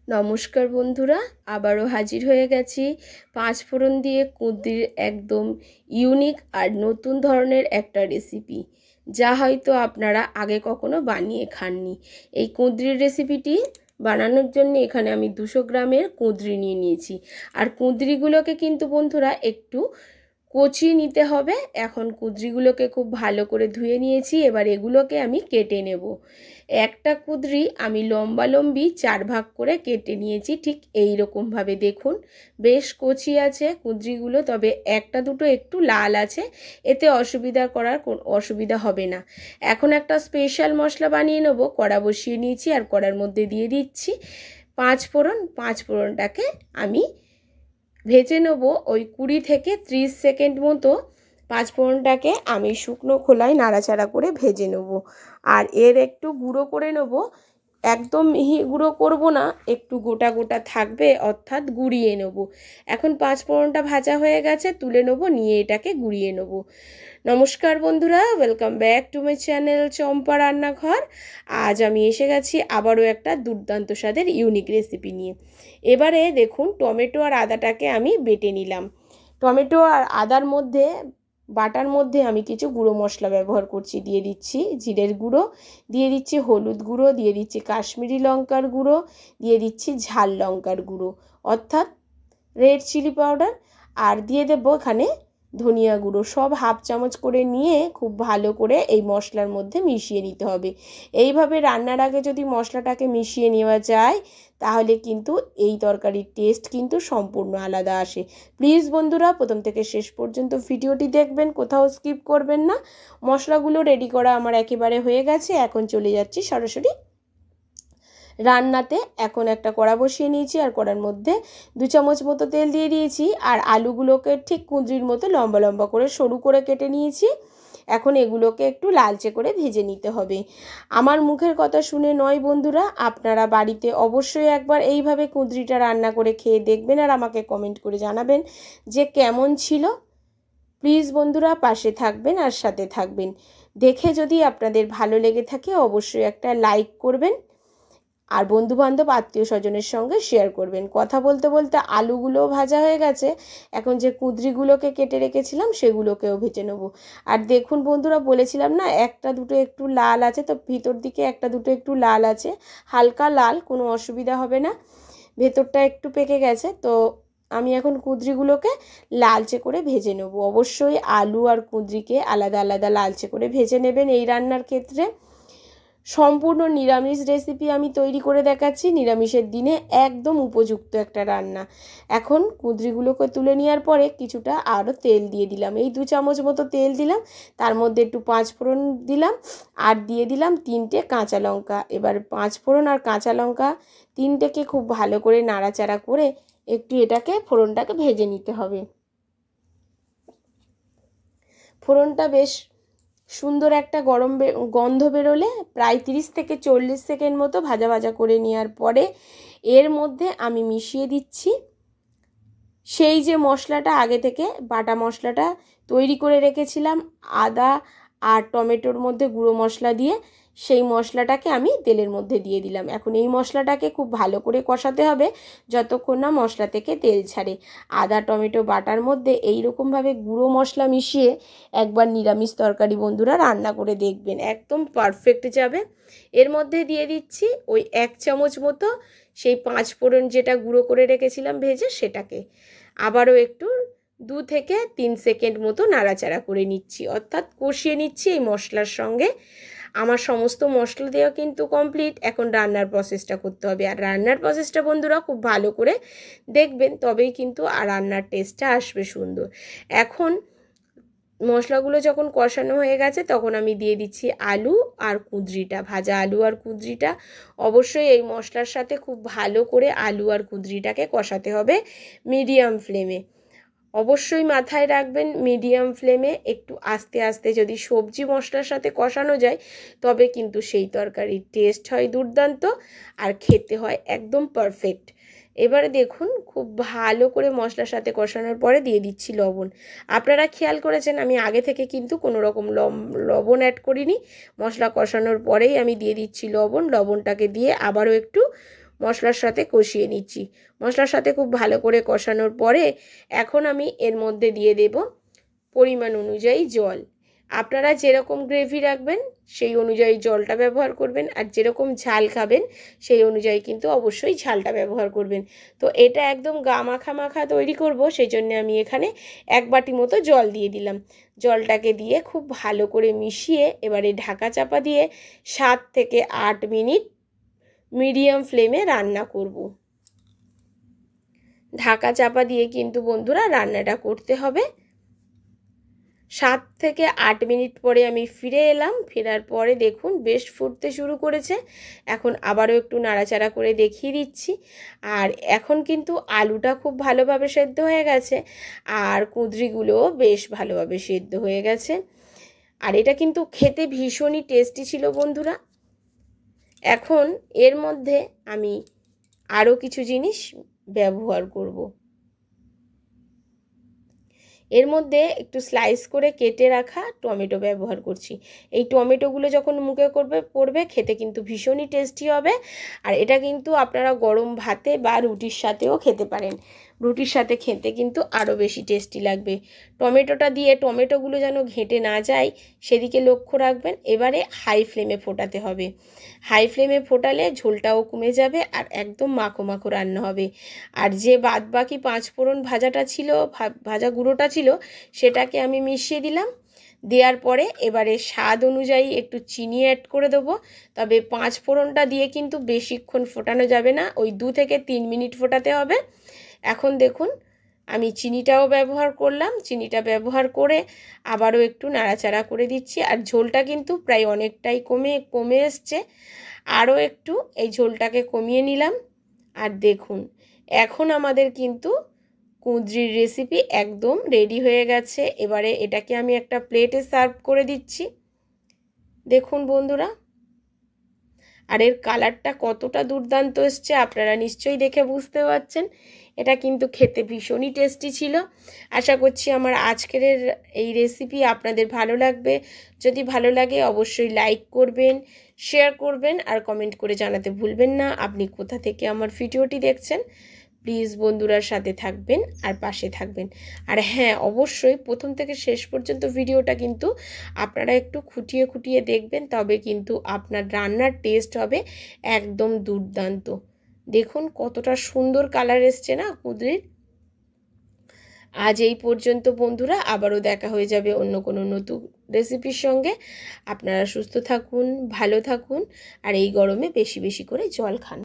নমস্কার বন্ধুরা, আবারও হাজির হয়ে গেছি পাঁচফোড়ন দিয়ে কুঁদরির একদম ইউনিক আর নতুন ধরনের একটা রেসিপি, যা হয়তো আপনারা আগে কখনো বানিয়ে খাননি। এই কুঁদরির রেসিপিটি বানানোর জন্য এখানে আমি 200 গ্রামের কুঁদরি নিয়ে নিয়েছি। আর কুঁদরিগুলোকে কিন্তু বন্ধুরা একটু কচিয়ে নিতে হবে। এখন কুঁদরিগুলোকে খুব ভালো করে ধুয়ে নিয়েছি, এবার এগুলোকে আমি কেটে নেব। একটা কুঁদরি আমি লম্বালম্বি 4 ভাগ করে কেটে নিয়েছি, ঠিক এই রকমভাবে। দেখুন বেশ কচি আছে কুঁদরিগুলো, তবে একটা দুটো একটু লাল আছে, এতে অসুবিধা হবে না। এখন একটা স্পেশাল মশলা বানিয়ে নেব। কড়া বসিয়ে নিয়েছি আর কড়ার মধ্যে দিয়ে দিচ্ছি পাঁচফোড়নটাকে আমি ভেজে নেব ওই 20 থেকে 30 সেকেন্ড মতো। পাঁচফোড়নটাকে আমি শুকনো খোলায় নাড়াচাড়া করে ভেজে নেব। আর এর একটু গুঁড়ো করে নেব, একদম মিহি গুঁড়ো করব না, একটু গোটা গোটা থাকবে, অর্থাৎ গুঁড়িয়ে নেব। এখন পাঁচফোড়নটা ভাজা হয়ে গেছে, তুলে নেব, নিয়ে এটাকে গুঁড়িয়ে নেব। নমস্কার বন্ধুরা, welcome back to my channel Champa Rannaghar. আজ আমি এসে গেছি আবারও একটা দুর্দান্ত স্বাদের ইউনিক রেসিপি নিয়ে। এবারে দেখুন, টমেটো আর আদাটাকে আমি বেটে নিলাম। টমেটো আর আদার মধ্যে বাটার মধ্যে আমি কিছু গুঁড়ো মশলা ব্যবহার করছি। দিয়ে দিচ্ছি জিরের গুঁড়ো, দিয়ে দিচ্ছি হলুদ গুঁড়ো, দিয়ে দিচ্ছি কাশ্মীরি লঙ্কার গুঁড়ো, দিয়ে দিচ্ছি ঝাল লঙ্কার গুঁড়ো অর্থাৎ রেড চিলি পাউডার, আর দিয়ে দেবো এখানে ধনিয়া গুঁড়ো। সব হাফ চামচ করে নিয়ে খুব ভালো করে এই মশলার মধ্যে মিশিয়ে নিতে হবে। এইভাবে রান্নার আগে যদি মশলাটাকে মিশিয়ে নেওয়া যায়, তাহলে কিন্তু এই তরকারির টেস্ট কিন্তু সম্পূর্ণ আলাদা আসে। প্লিজ বন্ধুরা, প্রথম থেকে শেষ পর্যন্ত ভিডিওটি দেখবেন, কোথাও স্কিপ করবেন না। মশলাগুলো রেডি করা আমার একেবারে হয়ে গেছে। এখন চলে যাচ্ছি সরাসরি রান্নাতে। এখন একটা কড়া বসিয়ে নিয়েছি আর কড়ার মধ্যে 2 চামচ মতো তেল দিয়ে দিয়েছি। আর আলুগুলোকে ঠিক কুঁদরির মতো লম্বা লম্বা করে সরু করে কেটে নিয়েছি। এখন এগুলোকে একটু লালচে করে ভেজে নিতে হবে। আমার মুখের কথা শুনে নয় বন্ধুরা, আপনারা বাড়িতে অবশ্যই একবার এইভাবে কুঁদরিটা রান্না করে খেয়ে দেখবেন আর আমাকে কমেন্ট করে জানাবেন যে কেমন ছিল। প্লিজ বন্ধুরা পাশে থাকবেন আর সাথে থাকবেন। দেখে যদি আপনাদের ভালো লেগে থাকে অবশ্যই একটা লাইক করবেন আর বন্ধুবান্ধব আত্মীয় স্বজনের সঙ্গে শেয়ার করবেন। কথা বলতে বলতে আলুগুলোও ভাজা হয়ে গেছে। এখন যে কুঁদরিগুলোকে কেটে রেখেছিলাম সেগুলোকেও ভেজে নেব। আর দেখুন বন্ধুরা, বলেছিলাম না একটা দুটো একটু লাল আছে, তো ভিতর দিকে একটা দুটো একটু লাল আছে, হালকা লাল, কোনো অসুবিধা হবে না। ভেতরটা একটু পেকে গেছে, তো আমি এখন কুঁদরিগুলোকে লালচে করে ভেজে নেব। অবশ্যই আলু আর কুঁদরিকে আলাদা আলাদা লালচে করে ভেজে নেবেন এই রান্নার ক্ষেত্রে। সম্পূর্ণ নিরামিষ রেসিপি আমি তৈরি করে দেখাচ্ছি, নিরামিষের দিনে একদম উপযুক্ত একটা রান্না। এখন কুঁদরিগুলোকে তুলে নেওয়ার পরে কিছুটা আরও তেল দিয়ে দিলাম, এই 2 চামচ মতো তেল দিলাম। তার মধ্যে একটু পাঁচফোড়ন দিলাম আর দিয়ে দিলাম 3টে কাঁচা লঙ্কা। এবার পাঁচফোড়ন আর কাঁচা লঙ্কা 3টেকে খুব ভালো করে নাড়াচাড়া করে একটু ফোড়নটাকে ভেজে নিতে হবে। ফোড়নটা বেশ সুন্দর একটা গন্ধ বেরোলে প্রায় 30 থেকে 40 সেকেন্ড মতো ভাজা ভাজা করে নেওয়ার পরে এর মধ্যে আমি মিশিয়ে দিচ্ছি সেই যে মশলাটা আগে থেকে বাটা মশলাটা তৈরি করে রেখেছিলাম আদা আর টমেটোর মধ্যে গুঁড়ো মশলা দিয়ে, সেই মশলাটাকে আমি তেলের মধ্যে দিয়ে দিলাম। এখন এই মশলাটাকে খুব ভালো করে কষাতে হবে যতক্ষণ না মশলা থেকে তেল ছাড়ে। আদা টমেটো বাটার মধ্যে এই রকমভাবে গুঁড়ো মশলা মিশিয়ে একবার নিরামিষ তরকারি বন্ধুরা রান্না করে দেখবেন, একদম পারফেক্ট যাবে। এর মধ্যে দিয়ে দিচ্ছি ওই 1 চামচ মতো সেই পাঁচফোড়ন যেটা গুঁড়ো করে রেখেছিলাম ভেজে, সেটাকে আবারও একটু 2 থেকে 3 সেকেন্ড মতো নাড়াচাড়া করে নিচ্ছি, অর্থাৎ কষিয়ে নিচ্ছি এই মশলার সঙ্গে। আমার সমস্ত মশলা দেওয়া কিন্তু কমপ্লিট। এখন রান্নার প্রসেসটা করতে হবে, আর রান্নার প্রসেসটা বন্ধুরা খুব ভালো করে দেখবেন, তবেই কিন্তু আর রান্নার টেস্টটা আসবে সুন্দর। এখন মশলাগুলো যখন কষানো হয়ে গেছে তখন আমি দিয়ে দিচ্ছি আলু আর কুঁদরিটা, ভাজা আলু আর কুঁদরিটা। অবশ্যই এই মশলার সাথে খুব ভালো করে আলু আর কুঁদরিটাকে কষাতে হবে মিডিয়াম ফ্লেমে। অবশ্যই মাথায় রাখবেন মিডিয়াম ফ্লেমে, একটু আস্তে আস্তে যদি সবজি মশলার সাথে কষানো যায় তবে কিন্তু সেই তরকারির টেস্ট হয় দুর্দান্ত আর খেতে হয় একদম পারফেক্ট। এবারে দেখুন খুব ভালো করে মশলার সাথে কষানোর পরে দিয়ে দিচ্ছি লবণ। আপনারা খেয়াল করেছেন আমি আগে থেকে কিন্তু কোনো রকম লবণ অ্যাড করিনি, মশলা কষানোর পরেই আমি দিয়ে দিচ্ছি লবণ। লবণটাকে দিয়ে আবারও একটু মশলার সাথে কষিয়ে নিচ্ছি। মশলার সাথে খুব ভালো করে কষানোর পরে এখন আমি এর মধ্যে দিয়ে দেব পরিমাণ অনুযায়ী জল। আপনারা যেরকম গ্রেভি রাখবেন সেই অনুযায়ী জলটা ব্যবহার করবেন, আর যেরকম ঝাল খাবেন সেই অনুযায়ী কিন্তু অবশ্যই ঝালটা ব্যবহার করবেন। তো এটা একদম গা মাখা মাখা তৈরি করব, সেই জন্য আমি এখানে 1 বাটি মতো জল দিয়ে দিলাম। জলটাকে দিয়ে খুব ভালো করে মিশিয়ে এবারে ঢাকা চাপা দিয়ে 7 থেকে 8 মিনিট মিডিয়াম ফ্লেমে রান্না করব। ঢাকা চাপা দিয়ে কিন্তু বন্ধুরা রান্নাটা করতে হবে। 7 থেকে 8 মিনিট পরে আমি ফিরে এলাম। ফেরার পরে দেখুন বেশ ফুটতে শুরু করেছে। এখন আবারও একটু নাড়াচাড়া করে দেখিয়ে দিচ্ছি। আর এখন কিন্তু আলুটা খুব ভালোভাবে সেদ্ধ হয়ে গেছে, আর কুঁদরিগুলোও বেশ ভালোভাবে সেদ্ধ হয়ে গেছে। আর এটা কিন্তু খেতে ভীষণই টেস্টি ছিল বন্ধুরা। এখন এর মধ্যে আমি আরও কিছু জিনিস ব্যবহার করব। এর মধ্যে একটু স্লাইস করে কেটে রাখা টমেটো ব্যবহার করছি। এই টমেটোগুলো যখন মুখে পড়বে খেতে কিন্তু ভীষণই টেস্টি হবে। আর এটা কিন্তু আপনারা গরম ভাতে বা রুটির সাথেও খেতে পারেন। রুটির সাথে খেতে কিন্তু আরও বেশি টেস্টি লাগবে। টমেটোটা দিয়ে টমেটোগুলো যেন ঘেঁটে না যায় সেদিকে লক্ষ্য রাখবেন। এবারে হাই ফ্লেমে ফোটাতে হবে। হাই ফ্লেমে ফোটালে ঝোলটাও কমে যাবে আর একদম মাখো মাখো রান্না হবে। আর যে বাদ বাকি 5 ফোড়ন ভাজাটা ছিল, ভাজা গুঁড়োটা ছিল, সেটাকে আমি মিশিয়ে দিলাম। দেওয়ার পরে এবারে স্বাদ অনুযায়ী একটু চিনি অ্যাড করে দেবো। তবে 5 ফোড়নটা দিয়ে কিন্তু বেশিক্ষণ ফোটানো যাবে না, ওই 2 থেকে 3 মিনিট ফোটাতে হবে। এখন দেখুন আমি চিনিটাও ব্যবহার করলাম। চিনিটা ব্যবহার করে আবারও একটু নাড়াচাড়া করে দিচ্ছি। আর ঝোলটা কিন্তু প্রায় অনেকটাই কমে এসছে। আরও একটু এই ঝোলটাকে কমিয়ে নিলাম। আর দেখুন এখন আমাদের কিন্তু কুঁদরির রেসিপি একদম রেডি হয়ে গেছে। এবারে এটাকে আমি একটা প্লেটে সার্ভ করে দিচ্ছি। দেখুন বন্ধুরা, আর এর কালারটা কতটা দুর্দান্ত এসছে আপনারা নিশ্চয়ই দেখে বুঝতে পারছেন। এটা কিন্তু খেতে ভীষণই টেস্টি ছিল। আশা করছি আমার আজকের এই রেসিপি আপনাদের ভালো লাগবে। যদি ভালো লাগে অবশ্যই লাইক করবেন, শেয়ার করবেন আর কমেন্ট করে জানাতে ভুলবেন না আপনি কোথা থেকে আমার ভিডিওটি দেখছেন। প্লিজ বন্ধুরার সাথে থাকবেন আর পাশে থাকবেন। আর হ্যাঁ, অবশ্যই প্রথম থেকে শেষ পর্যন্ত ভিডিওটা কিন্তু আপনারা একটু খুঁটিয়ে খুঁটিয়ে দেখবেন, তবে কিন্তু আপনার রান্নার টেস্ট হবে একদম দুর্দান্ত। দেখুন কতটা সুন্দর কালার এসছে না কুঁদরির। আজ এই পর্যন্ত বন্ধুরা, আবারও দেখা হয়ে যাবে অন্য কোনো নতুন রেসিপির সঙ্গে। আপনারা সুস্থ থাকুন, ভালো থাকুন আর এই গরমে বেশি বেশি করে জল খান।